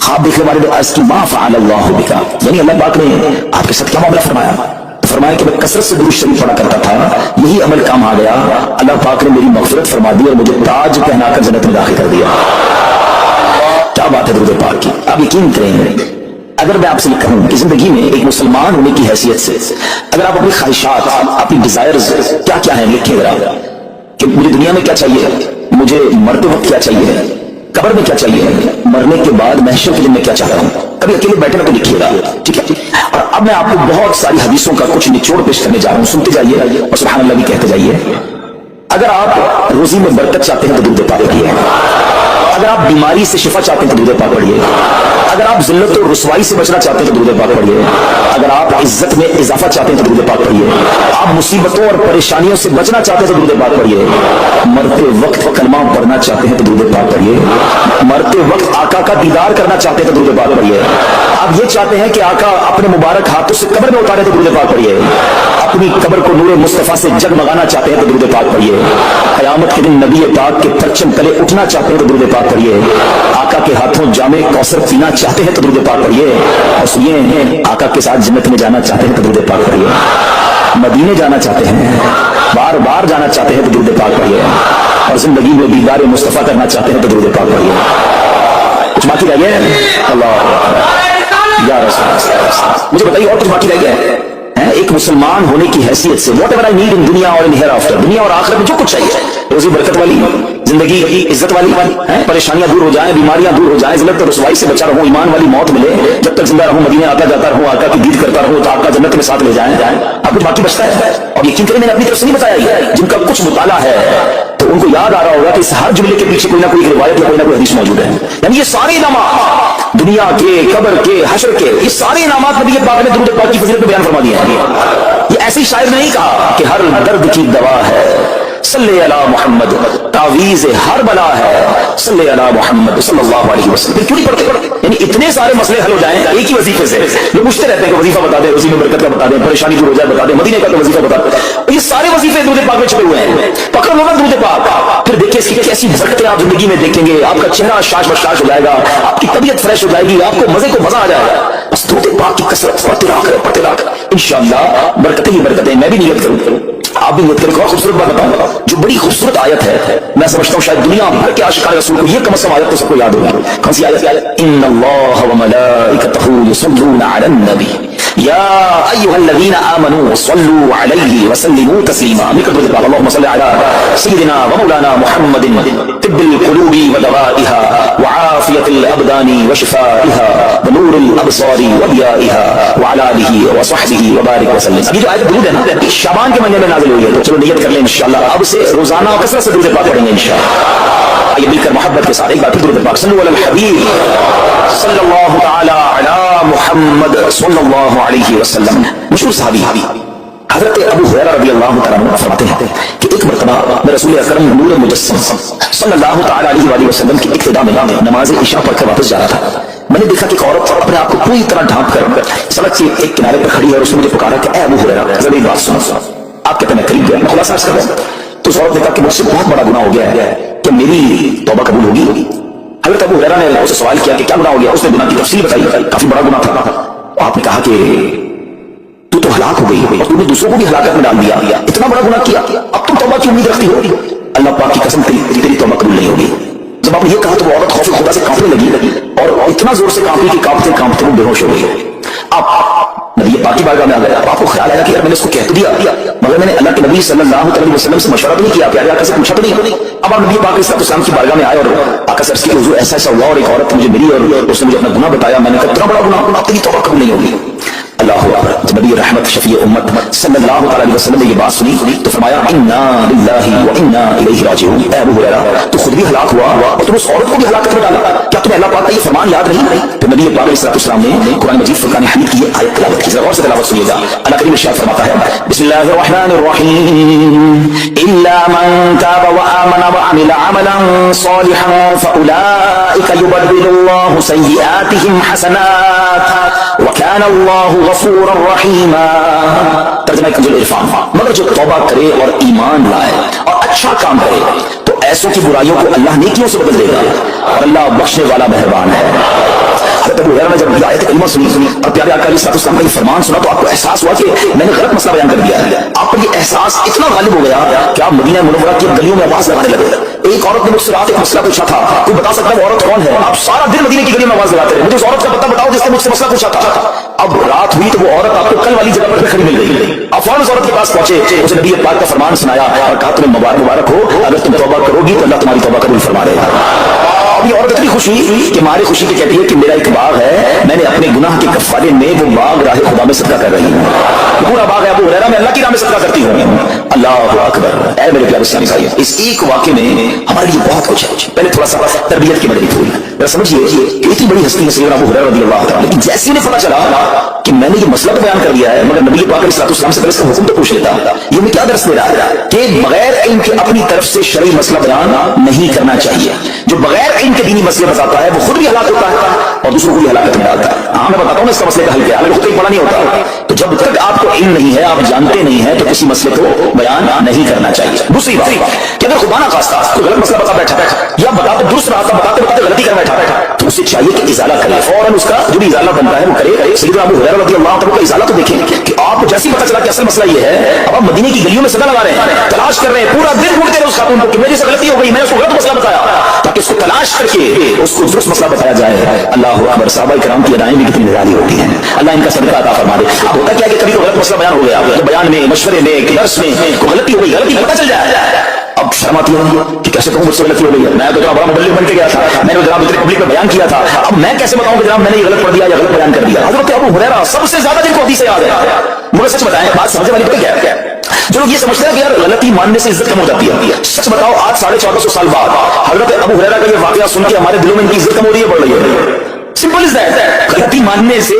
خواب دیکھنے والے نے عرض کی ما فعل اللہ بکا، یعنی اللہ پاک نے آپ کے ساتھ کیا معاملہ فرمایا؟ فرمایا کہ میں کثرت سے درود شریف پڑھا کرتا تھا، یہی عمل کام آ گیا، اللہ پاک نے میری مغفرت فرما دی اور مجھے تاج پہنا کر جنت میں داخل کر دیا۔ کیا بات ہے درود پاک کی! آپ یقین کریں، اگر میں آپ سے یہ کہوں کہ زندگی میں ایک مسلمان ہونے کی حیثیت سے اگر آپ اپنی خواہشات، اپنی ڈیزائرز کیا کیا ہیں لکھیں ذرا، کہ مجھے دنیا میں کیا چاہیے، مجھے مرتے وقت کیا چاہیے، قبر میں کیا چاہیے، مرنے کے بعد محشر کے دن میں کیا چاہتا ہوں، کبھی اکیلے بیٹھے نہ تو لکھیے گا، ٹھیک ہے؟ اور اب میں آپ کو بہت ساری حدیثوں کا کچھ نچوڑ پیش کرنے جا رہا ہوں، سنتے جائیے اور سبحان اللہ بھی کہتے جائیے۔ اگر آپ روزی میں برکت چاہتے ہیں تو درود پاک پڑھیے، اگر آپ بیماری سے شفا چاہتے ہیں تو درود پاک پڑھیے، اگر آپ ذلت اور رسوائی سے بچنا چاہتے ہیں تو درود پاک پڑھیے، اگر آپ عزت میں اضافہ چاہتے ہیں تو درود پاک پڑھیے، آپ مصیبتوں اور پریشانیوں سے بچنا چاہتے ہیں تو درود پاک پڑھیے، مرتے وقت کلمہ پڑھنا چاہتے ہیں تو درود پاک پڑھیے، مرتے وقت آقا کا دیدار کرنا چاہتے ہیں تو درود پاک پڑھیے، آپ یہ چاہتے ہیں کہ آقا اپنے مبارک ہاتھوں سے قبر میں اتارے تو درود پاک پڑھیے، اپنی قبر کو نور مصطفیٰ سے جگمگانا چاہتے ہیں تو درود پاک پڑھیے، قیامت کے دن نبی پاک کے پرچم تلے اٹھنا چاہتے ہیں تو درود پاک پڑھیے، آقا کے ہاتھوں جام کوثر پینا چاہتے ہیں تو درود پاک پڑھیے، اور سنیے آقا کے ساتھ جنت میں جانا چاہتے ہیں تو درود پاک پڑھیے، مدینے جانا چاہتے ہیں، بار بار جانا چاہتے ہیں تو درود پاک پڑھیے، اور زندگی میں دیدار مصطفیٰ کرنا چاہتے ہیں تو درود پاک پڑھیے۔ کچھ باقی رہ گیا ہے؟ اللہ یا رسول اللہ، مجھے بتائیے اور کچھ باقی رہ گیا ہے؟ ایک مسلمان ہونے کی حیثیت سے what ever I need in دنیا اور ان ہیئر آفٹر، دنیا اور آخرت میں جو کچھ چاہیے، روزی برکت والی زندگی، عزت والی، پریشانیاں دور ہو جائیں، بیماریاں دور ہو جائیں، ذلت اور رسوائی سے بچا رہوں، ایمان والی موت ملے، جب تک زندہ رہوں مدینے آتا جاتا رہوں، آقا کی دید کرتا رہوں تو آقا جنت میں ساتھ لے جائیں۔ اب کچھ باقی بچتا ہے، اور یقین کریں میں نے اپنی طرف سے نہیں بتایا، یہ جن کا کچھ مطالعہ ہے تو ان کو یاد آ رہا ہوگا کہ اس ہر جملے کے پیچھے کوئی نہ کوئی روایت یا کوئی نہ کوئی حدیث موجود ہے، یعنی یہ سارے انعامات دنیا کے، قبر کے، حشر کے، یہ سارے انعامات نبی پاک نے درود پاک کی فضیلت میں بیان فرما دیے ہیں۔ یہ ایسی شاعر نے نہیں کہا کہ ہر درد کی دوا ہے صلی علی محمد، تعویذ ہر بلا ہے صلی علی محمد صلی اللہ علیہ وسلم۔ پھر کیوں نہیں پڑھتے؟ یعنی اتنے سارے مسئلے حل ہو جائیں ایک ہی وظیفے سے، لوگ پوچھتے رہتے ہیں کہ وظیفہ بتا دیں، روزی میں برکت کا بتا دیں، پریشانی دور ہو جائے بتا دیں، مدینے کا تو وظیفہ بتا دیں، یہ سارے وظیفے درود پاک میں چھپے ہوئے ہیں، پکڑ لو نا درود پاک، پھر دیکھیں اس کی کیسی برکتیں آپ زندگی میں دیکھیں گے، آپ کا چہرہ شاش بشاش ہو جائے گا، آپ کی طبیعت فریش ہو جائے گی، آپ کو مزے کو مزہ آ جائے گا، بس درود پاک کی کثرت پڑھتے رہا کر انشاءاللہ برکتیں ہی برکتیں۔ میں بھی نیت کروں، آپ بھی نیت کریں۔ خوبصورت بات بتاؤں، جو بڑی خوبصورت آیت ہے، میں سمجھتا ہوں شاید دنیا بھر کے عاشقان رسول کو یہ کم از کم آیت تو سب کو یاد ہوگی۔ کون سی آیت؟ ان اللہ وملائکتہ یصلون علی النبی یا ایھا الذین آمنوا صلوا علیہ وسلموا تسلیما۔ اللهم صل علی سیدنا ومولانا محمد طب القلوب ودوائها وعافیۃ الابدان وشفائها ونور الابصار وضیائها وعلی آلہ وصحبہ وبارک وسلم۔ یہ جو آیت درود ہے نا، شعبان کے مہینے میں نازل ہوئی ہے، تو چلو نیت کر لیں انشاءاللہ اب سے روزانہ کثرت سے درود پاک پڑھیں گے انشاءاللہ۔ آئیے مل کر محبت کے ساتھ ایک بار پھر درود پاک، صلو علی الحبیب صلی اللہ تعالی علی محمد صلی اللہ علیہ وسلم۔ مشہور صحابی حضرت ابو ہریرہ رضی اللہ تعالیٰ عنہ فرماتے ہیں کہ ایک مرتبہ میں رسول اکرم نور مجسم صلی اللہ تعالی علیہ وآلہ وسلم کی ابتدا میں نماز عشاء پڑھ کر واپس جا رہا تھا، میں نے دیکھا کہ ایک عورت اپنے آپ کو پوری طرح ڈھانپ کر سڑک کے ایک کنارے پر کھڑی ہے، اور اس نے مجھے پکارا کہ اے ابو ہریرہ ذرا ایک بات سنو۔ آپ کہتے ہیں میں قریب گیا، میں خلاصہ عرض کر رہا ہوں، تو اس عورت نے کہا کہ مجھ سے بہت بڑا گناہ ہو گیا ہے، کہ میری توبہ قبول ہوگی؟ حضرت ابو ہریرہ نے اس سے سوال کیا کہ کیا گناہ ہو گیا؟ اس نے گناہ کی تفصیل بتائی، کافی بڑا گناہ تھا۔ آپ نے کہا کہ تو ہلاک ہو گئی اور تم نے دوسروں کو بھی ہلاکت میں ڈال دیا، اتنا بڑا گناہ کیا، اب تم توبہ کی امید رکھتی ہو؟ اللہ پاک کی قسم تیری توبہ قبول نہیں ہوگی۔ جب آپ نے یہ کہا تو وہ عورت خوف خدا سے کانپنے لگی، اور اتنا زور سے کانپی کہ کانپتے کانپتے وہ بے ہوش ہو گئی۔ آپ نبی پاک کی بارگاہ میں آ گئے، آپ کو خیال آیا کہ یار میں نے اس کو کہہ تو دیا، مگر میں نے اللہ کے نبی صلی اللہ علیہ وسلم سے مشورہ نہیں کیا، پیارے آقا سے پوچھا تو نہیں۔ اب آپ نبی پاک علیہ السلام کی بارگاہ میں آئے اور آقا سے عرض کی کہ حضور ایسا ایسا ہوا اور ایک عورت مجھے ملی اور اس نے مجھے اپنا گناہ بتایا، میں نے کہا اتنا بڑا گناہ، تیری توبہ قبول نہیں ہوگی۔ اللہ اکبر۔ نبی رحمت شفیع امت صلی اللہ علیہ وسلم نے یہ بات سنی تو فرمایا انا للہ وانا الیہ راجعون۔ اے ابو ہریرہ تو خود بھی ہلاک ہوا اور تم اس عورت کو بھی ہلاکت میں ڈالا، کیا تمہیں اللہ پاک کا یہ فرمان یاد نہیں؟ تو نبی پاک علیہ السلام نے قرآن مجید فرقان حمید کی یہ آیت تلاوت کی، ذرا غور سے تلاوت سنیے گا۔ اللہ کریم ارشاد فرماتا ہے بسم اللہ الرحمن الرحیم الا من تاب وآمن وعمل عملا صالحا فاولئک یبدل اللہ سیئاتہم حسنات وکان اللہ غفورا رحیما۔ ترجمہ کنز العرفان، مگر جو توبہ کرے اور ایمان لائے اور اچھا کام کرے تو ایسوں کی برائیوں کو اللہ نیکیوں سے بدل دے گا، اور اللہ بخشنے والا مہربان ہے۔ हज़रत अबू हुरैरा ने जब आयत करीमा सुनी और प्यारे आका अलैहिस्सलाम का ये फरमान सुना तो आपको एहसास हुआ कि मैंने गलत मसला बयान कर दिया है। आप पर ये एहसास इतना गालिब हो गया कि आप मदीना मुनव्वरा की गलियों में आवाज लगाने लगे। एक औरत ने मुझसे रात एक मसला पूछा था, कोई बता सकता है वो औरत कौन है? आप सारा दिन मदीने की गलियों में आवाज लगाते रहे, मुझे उस औरत का पता बताओ जिसने मुझसे मसला पूछा था। अब रात हुई तो वो औरत आपको कल वाली जगह पर खड़ी मिल गई। आप फौरन उस औरत के पास पहुंचे, उसे नबी पाक का फरमान सुनाया और कहा तुम्हें मुबारक हो, अगर तुम तौबा करोगी तो अल्लाह तुम्हारी तौबा कबूल फरमा लेगा। अब ये औरत इतनी खुश हुई कि मारे खुशी के कहती है कि मेरा एक बाग है, मैंने अपने गुनाह के कफारे में वो बाग राह खुदा में सदका कर रही हूँ। पूरा बाग है अबू हुरैरा में अल्लाह की राह में सदका करती हूँ। अल्लाह अकबर। ऐ मेरे प्यारे इस्लामी भाइयों, इस एक वाक़े में हमारे लिए बहुत कुछ है। पहले थोड़ा सा तरबियत की मदद हुई, जरा समझिए इतनी बड़ी हस्ती है सैयदना अबू हुरैरा रज़ियल्लाहु अन्हु, लेकिन जैसे उन्हें पता चला कि मैंने ये मसला तो बयान कर दिया है मगर नबी पाक अलैहिस्सलाम से पहले इसका हुक्म तो पूछ लेता, ये मैं क्या दर्स दे रहा है कि बगैर इल्म के अपनी तरफ से शरई मसला बयान नहीं करना चाहिए। जो बगैर इल्म के दीनी मसले बताता है वो खुद भी हलाक होता है और दूसरों को भी हलाकत में डालता है। हाँ मैं बताता हूँ इसका मसले का हल क्या है, खुद ही बड़ा नहीं होता। तो जब तक आपको इल्म नहीं है, आप जानते नहीं है, तो किसी मसले को बयान नहीं करना चाहिए। दूसरी बात कि अगर खुदा ना खास्ता कोई गलत मसला बता बैठा या बताते दुरुस्त रास्ता बताते बताते गलती कर बैठा तो उसे चाहिए कि इजाला करे, फौरन उसका जो भी इजाला बनता है वो करे। सैयदना अबू हुरैरा रज़ियल्लाहु अन्हु का इजाला तो देखें कि आप जैसे ही पता चला कि असल मसला ये है, अब आप मदीने की गलियों में सदा लगा रहे हैं, तलाश कर रहे हैं, पूरा दिन ढूंढते रहे उस खातून को कि मेरी से गलती हो गई, मैंने उसको गलत मसला बताया, ताकि उसको तलाश करके उसको दुरुस्त मसला बताया जाए। अल्लाह अकबर। सहाबा किराम की अदाएं भी कितनी निराली होती हैं, अल्लाह इनका सदका अता फरमा दे। अब होता क्या है कि कभी तो गलत मसला बयान हो गया, बयान में, मशवरे में, दर्स में कोई गलती हो गई, गलती पता चल जाए, अब शर्म आती है कि कैसे कहूँ मुझसे गलती हो गई है, मैं तो बड़ा मुबल्लिग बन के गया था, मैंने जनाब इतने पब्लिक में बयान किया था, अब मैं कैसे बताऊं कि जनाब मैंने ये गलत पढ़ दिया या गलत बयान कर दिया। हज़रत अबू हुरैरा सबसे ज्यादा जिनको हदीस याद है, मुझे सच बताएं, बात समझने वाली पता क्या है? जो लोग ये समझते हैं कि यार गलती मानने से इज्जत कम हो जाती है, सच बताओ आज 1450 साल बाद हज़रत अबू हुरैरा का ये वाकया सुन के हमारे दिलों में इनकी इज्जत कम हो रही है, बढ़ रही है। Simple is that. गलती मानने से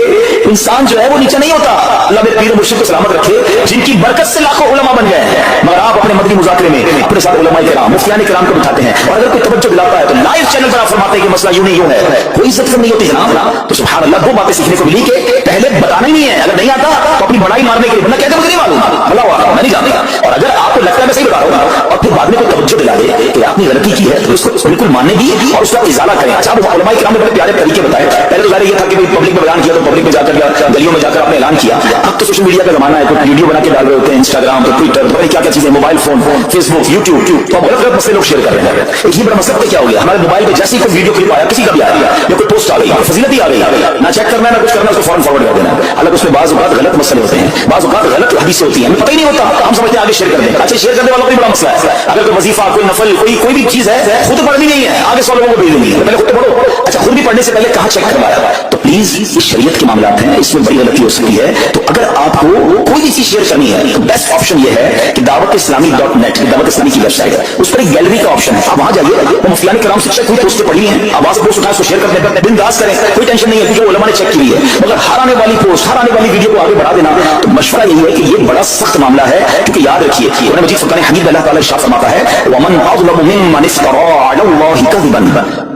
इंसान जो है वो नीचे नहीं होता। अल्लाह मेरे पीर मुर्शिद को सलामत रखे, जिनकी बरकत से लाखों उलमा बन गए हैं, मगर आप अपने मदनी मुज़ाकरे में अपने साथ उलमा किराम, मुफ्तियान किराम को बिठाते हैं और अगर कोई तवज्जो दिलाता है तो लाइव चैनल पर आप फरमाते हैं कि मसला यूं नहीं यूं है, कोई इज्जत कम नहीं होती जनाब। तो सुभान अल्लाह, दो बातें सीखने को मिली कि पहले बताना ही नहीं है, अगर नहीं आता तो अपनी बड़ाई मारने के लिए वरना कहते मुझे नहीं मालूम, भला हुआ मैं नहीं जानता, और अगर आपको लगता है मैं सही बता रहा हूं और फिर बाद में कोई तवज्जो दिला दे कि आपने गलती की है तो उसको बिल्कुल मानने की और उसका इजाला करें। अच्छा, उलमा किराम ने बड़े प्यारे तरीके बताए। पहले तो ये था कि भाई पब्लिक में बयान किया तो पब्लिक में जाकर गलियों में जाकर आपने ऐलान किया। अब तो सोशल मीडिया का जमाना है, कोई वीडियो बना के डाल रहे होते हैं, इंस्टाग्राम पर, ट्विटर पर, क्या क्या चीजें, मोबाइल फोन, फेसबुक, यूट्यूब, तो गलत गलत मसले लोग शेयर कर रहे हैं। एक ही बड़ा मसला क्या हो गया, हमारे मोबाइल पे जैसे ही कोई वीडियो क्लिप आया, किसी का भी आ गया या कोई पोस्ट आ गई, फजीलत ही आ गई, ना चेक करना ना कुछ करना, उसको फौरन फॉरवर्ड कर देना। अलग उसमें बाज़ औक़ात गलत मसले होते हैं, बाज़ औक़ात गलत हदीसें होती हैं, हमें पता ही नहीं होता, हम समझते हैं आगे शेयर कर दें। अच्छा, शेयर करने वाला कोई बड़ा मसला है, अगर कोई वजीफा, कोई नफल, कोई भी चीज है खुद पढ़नी नहीं है, आगे 100 लोगों को भेज देनी है, पहले खुद पढ़ो। अच्छा, खुद भी पढ़ने से पहले कहाँ चेक करवाया? तो प्लीज ये शरीयत के मामलात हैं, इसमें बड़ी गलती हो सकती है। तो अगर आपको कोई भी चीज शेयर करनी है तो बेस्ट ऑप्शन ये है कि दावत-इस्लामी.net, दावत इस्लामी की वेबसाइट है, उस पर एक गैलरी का ऑप्शन है, आप वहां जाइए, वो मुफ्तियान किराम से चेक हुई पोस्ट पढ़ी है, आवाज से पोस्ट उठाए उसको शेयर करते हैं, बिंदास करें, कोई टेंशन नहीं है क्योंकि उलमा ने चेक की है। मगर हर आने वाली पोस्ट, हर आने वाली वीडियो को आगे बढ़ा देना, तो मशवरा यही है कि ये बड़ा सख्त मामला है, क्योंकि याद रखिए कुरान मजीद फुरकान हमीद अल्लाह ताला इरशाद फरमाता है, वमन अज़लमु मिम्मन इफ्तरा अलल्लाहि कज़िबन,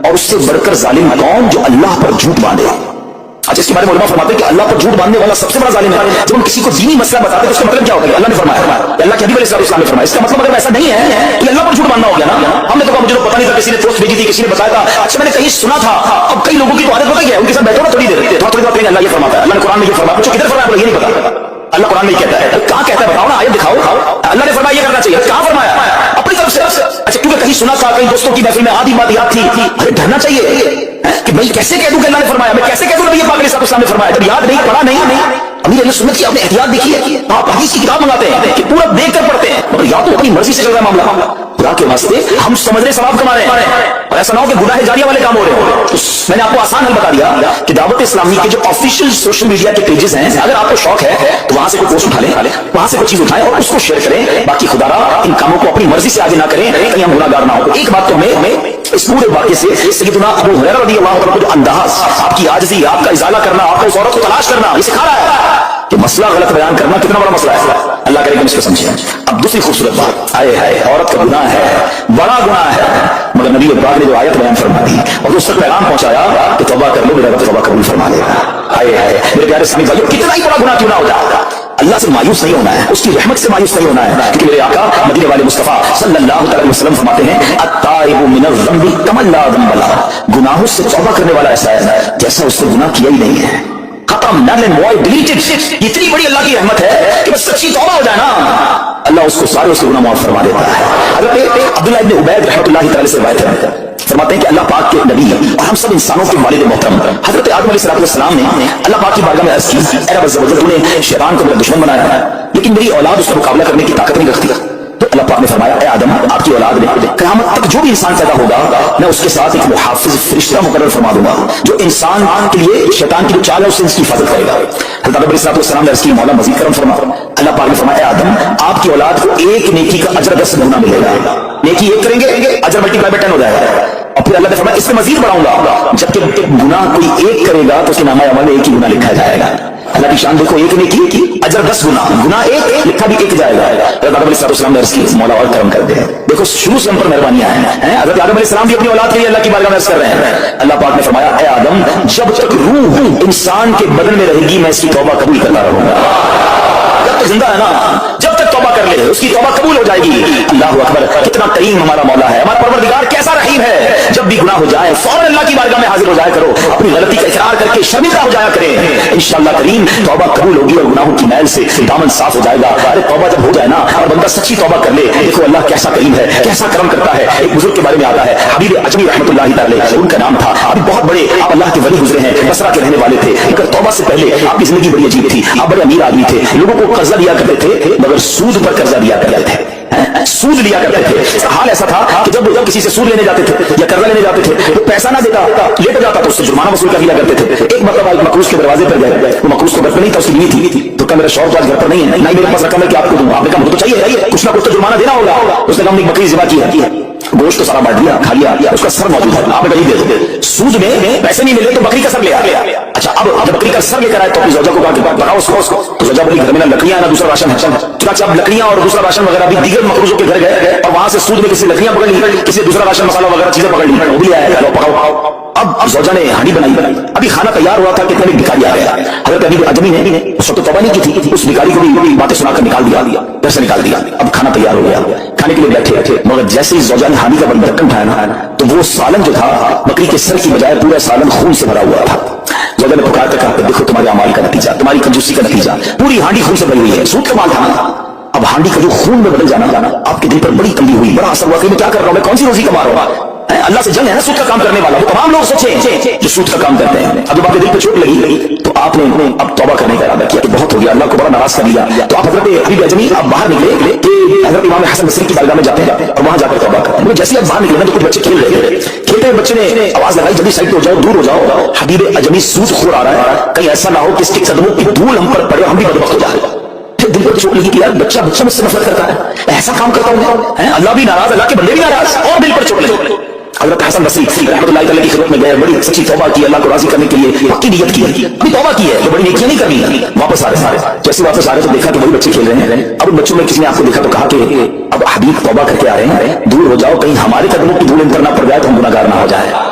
और उससे बढ़कर जालिम कौन जो अल्लाह पर झूठ बांधे। अच्छा, इसके बारे में उलमा फरमाते हैं कि अल्लाह पर झूठ बांधने वाला सबसे बड़ा जालिम है। जब हम किसी को दीनी मसला बताते हैं तो उसका मतलब क्या होता है? अल्लाह ने फरमाया, अल्लाह के हबीब अलैहिस्सलाम ने फरमाया, इसका मतलब अगर ऐसा नहीं है कि अल्लाह पर झूठ बांधना हो गया ना, हमने तो कहा मुझे तो पता नहीं था, किसी ने पोस्ट भेजी थी, किसी ने बताया था, अच्छा मैंने कहीं सुना था। अब कई लोगों की तो आदत पता क्या है, उनके साथ बैठो ना थोड़ी देर, थोड़ी देर अल्लाह ये फरमाता है, अल्लाह ने कुरान में ये फरमाया, पूछो किधर फरमाया, ये नहीं पता, अल्लाह कुरान में कहता है, कहां कहता है बताओ ना, आयत दिखाओ, अल्लाह ने फरमाया ये करना चाहिए, कहां फरमाया? अपनी तरफ से। अच्छा, क्योंकि कहीं सुना था, कहीं दोस्तों की महफिल में आधी बात याद थी, अरे डरना चाहिए कि भाई कैसे कह दूं कि अल्लाह ने फरमाया, मैं कैसे कह दूं नबी पाक अलैहिस्सलाम ने फरमाया, जब याद नहीं, पढ़ा नहीं। अमीर अहले सुन्नत की आपने एहतियात देखी है, आप हदीस की किताब मंगाते हैं कि पूरा देख कर पढ़ते हैं, मगर या तो अपनी मर्जी से चल रहा है मामला, खुदा के वास्ते हम समझ रहे सवाब कमा रहे हैं, और ऐसा ना हो कि गुनाह जारिया वाले काम हो रहे हो। तो मैंने आपको आसान हल बता दिया कि दावत इस्लामी के जो ऑफिशियल सोशल मीडिया के पेजेस हैं, अगर आपको शौक है तो वहां से कोई पोस्ट उठा लें, वहां से कोई चीज उठाएं और उसको शेयर करें। बाकी खुदारा इन कामों को अपनी मर्जी से आगे ना करें, कहीं हम गुनाहगार ना हो। एक बात तो हमें इस पूरे वाक़े से सैयदना अबू हुरैरा रज़ियल्लाहु अन्हु जो अंदाज, आपकी आजिज़ी, आपका इज़ाला करना, आपको उस औरत को तलाश करना, ये सिखा रहा है कि मसला गलत बयान करना कितना बड़ा मसला है। अल्लाह करे कि हम इसको समझें। अब दूसरी खूबसूरत बात, आए है औरत का गुनाह है, बड़ा गुनाह है, मगर नबी पाक ने जो आयत बयान फरमा दी और उस तक पैगाम पहुंचाया कि तौबा कर लो, मेरा रब तौबा कबूल फरमा लेगा। आए है मेरे प्यारे इस्लामी भाइयों, कितना ही बड़ा गुनाह क्यों ना हो जाए, अल्लाह से मायूस नहीं होना है, उसकी रहमत से मायूस नहीं होना है, क्योंकि मेरे आका मदीने वाले मुस्तफा सल्लल्लाहु अलैहि वसल्लम फरमाते हैं अत्ताइबु मिनज़ ज़ंबि कमल्ला ज़ंब लह, गुनाहों से तौबा करने वाला ऐसा है जैसा उसने गुनाह किया ही नहीं है। खत्म, नल एंड वॉइड, डिलीटेड। इतनी बड़ी अल्लाह की रहमत है कि बस सच्ची तौबा हो जाए ना, अल्लाह उसको सारे उसके गुनाह माफ फरमा देता है। हज़रत अब्दुल्लाह इब्न उबैद रहमतुल्लाहि तआला से रिवायत है, फरमाते हैं कि अल्लाह पाक के नबी और हम सब इंसानों के वालिद मोहतरम हजरत आदम अलैहिस्सलाम ने अल्लाह पाक की बारगाह में अर्ज की, ऐ रब अज़्ज़ व जल, तूने शैतान को मेरा दुश्मन बनाया है, लेकिन मेरी औलाद उसका मुकाबला करने की ताकत नहीं रखती। तो अल्लाह पाक ने फरमाया, ऐ आदम, आपकी औलाद में क़यामत तक जो भी इंसान पैदा होगा मैं उसके साथ एक मुहाफ़िज़ फरिश्ता मुकर्रर फरमा दूंगा जो इंसान के लिए शैतान की जो चाल है उससे इसकी हिफाजत करेगा। हज़रत आदम अलैहिस्सलाम ने अर्ज की, मौला मज़ीद करम फरमा। अल्लाह पाक ने फरमाया, ऐ आदम, आपकी औलाद को एक नेकी का अजर 10 गुना मिलेगा। नेकी एक करेंगे, अजर मल्टीप्लाई बाय 10 हो जाएगा। और फिर अल्लाह ने फरमाया, इससे मजीद बढ़ाऊंगा, जबकि गुनाह कोई एक करेगा तो उसके नामा अमल में एक ही गुनाह लिखा जाएगा। अल्लाह की शान देखो, एक ने की अजर 10 गुना, गुनाह एक लिखा भी एक जाएगा। हज़रत आदम अलैहिस्सलाम ने अर्ज़ की, मौला और करम कर दे। देखो शुरू से हम पर मेहरबानियां हैं। हज़रत आदम अलैहिस्सलाम भी अपनी औलाद के लिए अल्लाह की बारगाह में अर्ज़ कर रहे हैं। अल्लाह पाक ने फरमाया, ऐ आदम, जब तक रूह इंसान के बदन में रहेगी मैं इसकी तौबा कबूल करता रहूंगा। जब तक जिंदा है ना, जब तक तौबा कर ले उसकी तौबा कबूल हो जाएगी। अल्लाह अकबर, कितना करीम हमारा मौला है, हमारा परवरदिगार कैसा रहीम है। जब भी गुनाह हो जाए फौरन अल्लाह की बारगाह में हाजिर हो जाया करो, अपनी गलती का इकरार करके शर्मिंदा हो जाया करें। इंशाअल्लाह करीम तौबा कबूल होगी और गुनाहों की मैल से दामन साफ हो जाएगा। अरे तौबा जब हो जाए ना और बंदा सच्ची तौबा कर ले, देखो अल्लाह कैसा करीम है, कैसा करम करता है। एक बुजुर्ग के बारे में आता है, हबीब अजमी रहमतुल्लाहि तआला उनका नाम था। अभी बहुत बड़े आप अल्लाह के वली गुजरे हैं, बसरा के रहने वाले थे। लेकिन तौबा से पहले आपकी जिंदगी बड़ी अजीब थी। आप बड़े अमीर आदमी थे, लोगों को कर्जा दिया करते थे मगर सूद पर कर्जा दिया करते थे, सूद लिया करते थे। हाल ऐसा था कि जब किसी से सूद लेने जाते थे या कर्जा लेने जाते थे तो पैसा ना देता, लेट जाता तो उससे जुर्माना वसूल कर लिया करते थे। एक मतलब मकरूज के दरवाजे पर गए, वो मकरूज तो घर पर नहीं था, उसकी बीवी थी। तो क्या मेरा शौहर तो आज घर पर नहीं है, नहीं मेरे पास रकम है कि आपको दूंगा। आपने कहा मुझे तो चाहिए, कुछ ना कुछ तो जुर्माना देना होगा। उसने कहा बकरी ज़िबा की है, गोश्त तो सारा बांट दिया, खा लिया, उसका सर मौजूद है, आपने कहीं दे दो। सूद में पैसे नहीं मिले तो बकरी का सर ले आया। अच्छा, अब जब बकरी का सर लेकर आए तो अपनी ज़ौजा को कहा बताओ उसको। तो ज़ौजा बोली घर में ना लकड़ियां ना दूसरा राशन है। चुनांचे अब लकड़ियां और दूसरा राशन वगैरह भी दीगर मकरूजों के घर गए और वहां से सूद में किसी लकड़ियां पकड़ ली, किसी दूसरा राशन मसाला वगैरह चीजें पकड़ ली, वो भी आया, पकाओ। अब ज़ौजा ने हांडी बनाई, अभी खाना तैयार हुआ था कि इतने भिखारी आ गया। हज़रत अबी अजमी ने उस वक्त तौबा नहीं की थी, उस भिखारी को भी बातें सुनाकर निकाल दिया, घर से निकाल दिया। अब खाना तैयार हो गया, खाने के लिए बैठे, मगर जैसे ही ज़ौजा ने हांडी का बर्तन उठाया ना तो वो सालन जो था बकरी के सर की बजाय पूरा सालन खून से भरा हुआ था। ज़ौजा ने पुकार कर कहा, देखो तुम्हारे अमाल का नतीजा, तुम्हारी कंजूसी का नतीजा, पूरी हांडी खून से भरी हुई है, सूद का माल था ना। अब हांडी का जो खून में बदल जाना आपके दिल पर बड़ी तंगी हुई, बड़ा असर हुआ कि मैं क्या कर रहा हूं, मैं कौन सी रोजी कमा रहा हूं। अल्लाह से जंग है ना सूद का काम करने वाला, वो तमाम लोग सोचे जो सूद का काम करते हैं। अब जब आपके दिल पे चोट लगी तो आपने अब तौबा करने का इरादा किया कि बहुत हो गया, अल्लाह को बड़ा नाराज कर दिया। तो आप हज़रत हबीब अजमी आप बाहर निकले कि हज़रत इमाम हसन बसरी की बारगाह में जाते हैं और वहां जाकर तौबा करते हैं। जैसे ही आप बाहर निकले ना तो कुछ बच्चे खेल रहे थे, खेलते हुए बच्चे ने आवाज लगाई, जल्दी साइड हो जाओ, दूर हो जाओ, हबीब अजमी सूद खोर आ रहा है, कहीं ऐसा ना हो कि इसके कदमों की धूल हम पर पड़े, हम भी बदबख्त हो जाए। दिल पर चोट लगी कि यार बच्चा मुझसे नफरत करता है, ऐसा काम करता हूं, अल्लाह भी नाराज, अल्लाह के बंदे भी नाराज, और दिल पर चोट लगी। हज़रत हसन बसरी रहमतुल्लाहि तआला की खिदमत में गए, बड़ी सच्ची तौबा की, अल्लाह को राजी करने के लिए पक्की नियत की, अभी तौबा की है तो बड़ी नेकियां नहीं करनी। वापस आ रहे, जैसे वापस आ रहे तो देखा कि वही बच्चे खेल रहे हैं। अब उन बच्चों में किसी ने आपको देखा तो कहा कि अब हबीब तौबा करके आ रहे हैं, दूर हो जाओ, कहीं हमारे कदमों की धूल इन पर ना पड़ जाए तो हम गुनाहगार ना हो जाए।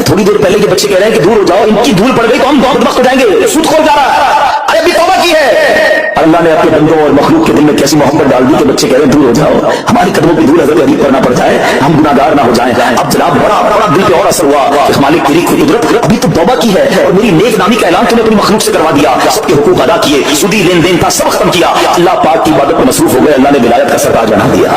थोड़ी देर पहले के बच्चे कह रहे हैं कि दूर हो जाओ, इनकी धूल पड़ गई तो हम बहुत वक्त हो जाएंगे, सूदखोर जा रहा है, अरे अभी तौबा की है। अल्लाह ने अपने बंदों और मखलूक के दिल में कैसी मोहब्बत डाल दी कि बच्चे कह रहे हैं दूर हो जाओ, हमारी कदमों की धूल हज़रत हबीब पर ना पड़ जाए, हम गुनाहगार ना हो जाएं। अब जनाब बड़ा दिल पे और असर हुआ कि मालिक तेरी कुदरत, अभी तो तौबा की है और मेरी नेक नामी का ऐलान तूने अपनी मखलूक से करवा दिया, सबके हुकूक अदा किए, सूदी लेन देन था सब खत्म किया, अल्लाह पाक की इबादत में मसरूफ हो गए, अल्लाह ने विलायत का सरताज बना दिया,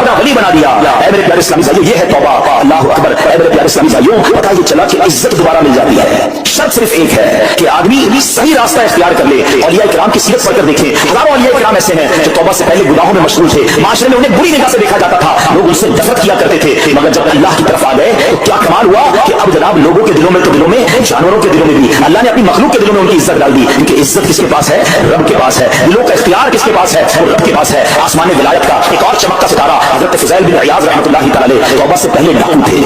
अपना वली बना दिया। ऐ मेरे प्यारे इस्लामी भाइयों, ये है तौबा। अल्लाह अकबर। ऐ मेरे प्यारे इस्लामी भाइयों, पता ये चला कि इज्जत दोबारा मिल जाती है, शर्त सिर्फ एक है कि आदमी सही रास्ता इख्तियार कर ले। औलिया इकराम की सीरत पढ़कर देखें, हजारों औलिया इकराम ऐसे हैं जो तौबा से पहले गुनाहों में मशगूल थे, माशरे में उन्हें बुरी निगाह से देखा जाता था, लोग उनसे नफरत किया करते थे, मगर जब अल्लाह की तरफ आ गए तो क्या कमाल हुआ कि अब जनाब लोगों के दिलों में तो दिलों में, जानवरों के दिलों में भी अल्लाह ने अपनी मखलूक के दिलों में उनकी इज्जत डाल दी। क्योंकि इज्जत किसके पास है? रब के पास है। दिलों का इख्तियार किसके पास है? वो रब के पास है। आसमान विलायत का एक और चमकता सितारा हजरत फुज़ैल बिन इयाज़ रहमतुल्लाहि तआला अलैह तौबा से पहले डाकू थे।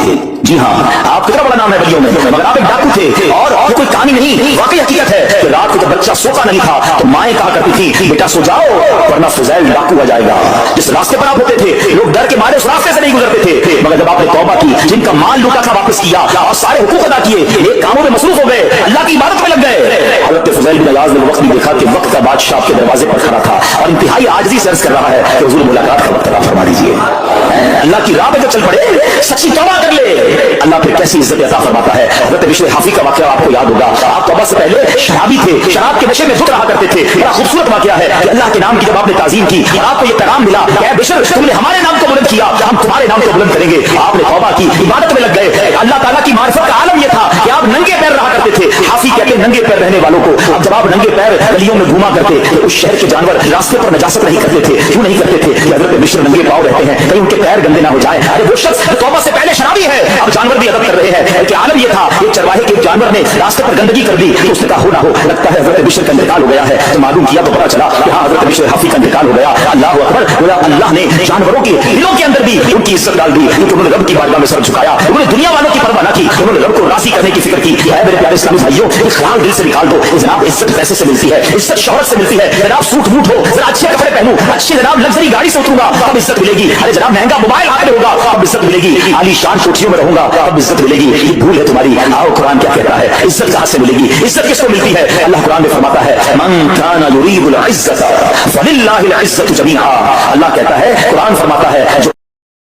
جی ہاں، آپ کتنا بڑا نام ہے ولیوں میں، مگر آپ ایک ڈاکو تھے اور کوئی کہانی نہیں، واقعی حقیقت ہے کہ رات کو جب بچہ سوتا نہیں تھا تو مائیں کہا کرتی تھی بیٹا سو جاؤ ورنہ فضیل ڈاکو آ جائے گا۔ جس راستے پر آپ ہوتے تھے لوگ ڈر کے مارے اس راستے سے نہیں گزرتے تھے، مگر جب آپ نے توبہ کی، جن کا مال لوٹا تھا واپس کیا اور سارے حقوق ادا کیے، ایک کاموں میں مصروف ہو گئے، اللہ کی عبادت میں لگ گئے۔ حضرت فضیل بن عیاض نے وقت بھی دیکھا کہ وقت کا بادشاہ آپ کے دروازے پر کھڑا تھا اور انتہائی عاجزی سے عرض کر رہا ہے کہ حضور ملاقات کا وقت عطا فرما دیجیے۔ اللہ کی راہ پہ جو چل پڑے، سچی توبہ کر لے، اللہ پھر کیسی عزت عطا فرماتا ہے۔ حضرت بشر حافی کا واقعہ آپ کو یاد ہوگا، آپ توبہ سے پہلے شرابی تھے، شراب کے نشے میں دھت رہا کرتے تھے۔ بڑا خوبصورت واقعہ ہے کہ اللہ کے نام کی جب آپ نے تعظیم کی اور آپ کو یہ پیغام ملا کہ اے بشر تم نے ہمارے نام کو بلند کیا، ہم تمہارے نام کو بلند کریں گے، آپ نے توبہ کی، عبادت میں لگ گئے۔ اللہ تعالیٰ کی معرفت کا عالم یہ تھا کہ آپ ننگے پیر رہا کرتے تھے۔ حافی کہتے ہیں ننگے پیر رہنے والوں کو، اب جب آپ ننگے پیر گلیوں میں گھوما کرتے تو اس شہر کے جانور راستے پر نجاست نہیں کرتے تھے، کیوں نہیں کرتے تھے کہ حضرت بشر ننگے پاؤں رہتے ہیں، کہیں ان کے پیر گندے نہ ہو جائیں۔ ارے وہ شخص توبہ سے پہلے شرابی ہے، اب جانور بھی ادب کر رہے ہیں کہ عالم یہ تھا، ایک چرواہے کے ایک جانور نے راستے پر گندگی کر دی، اس نے کہا ہو نہ ہو لگتا ہے حضرت بشر کا انتقال ہو گیا ہے۔ تو معلوم کیا تو پتا چلا کہ ہاں حضرت بشر حافی کا انتقال ہو گیا۔ اللہ اکبر، گویا اللہ نے جانوروں کے دلوں کے اندر بھی ان کی عزت ڈال دی، کیونکہ انہوں نے رب کی بارگاہ میں سر جھکایا، انہوں نے دنیا والوں کی پرواہ نہ کی، انہوں نے رب کو راضی کرنے کی فکر کی۔ اے میرے پیارے اسلامی بھائیوں، یہ خیال دل سے نکال دو، جناب عزت پیسے سے ملتی ہے، عزت شہرت سے ملتی ہے، جناب سوٹ بوٹ ہو، ذرا اچھے کپڑے پہنوں، اچھی جناب لگژری گاڑی سے اتروں گا تب عزت ملے گی، ارے جناب مہنگا موبائل ہاتھ میں ہوگا تب عزت ملے گی، عالی شان کوٹھیوں میں رہوں گا تب عزت ملے گی۔ یہ بھول ہے تمہاری، آؤ قرآن کیا کہتا ہے، عزت کہاں سے ملے گی، عزت کس کو ملتی ہے؟ اللہ قرآن میں فرماتا ہے من کان یرید العزت فللہ العزت جمیعا، اللہ کہتا ہے، قرآن فرماتا ہے جو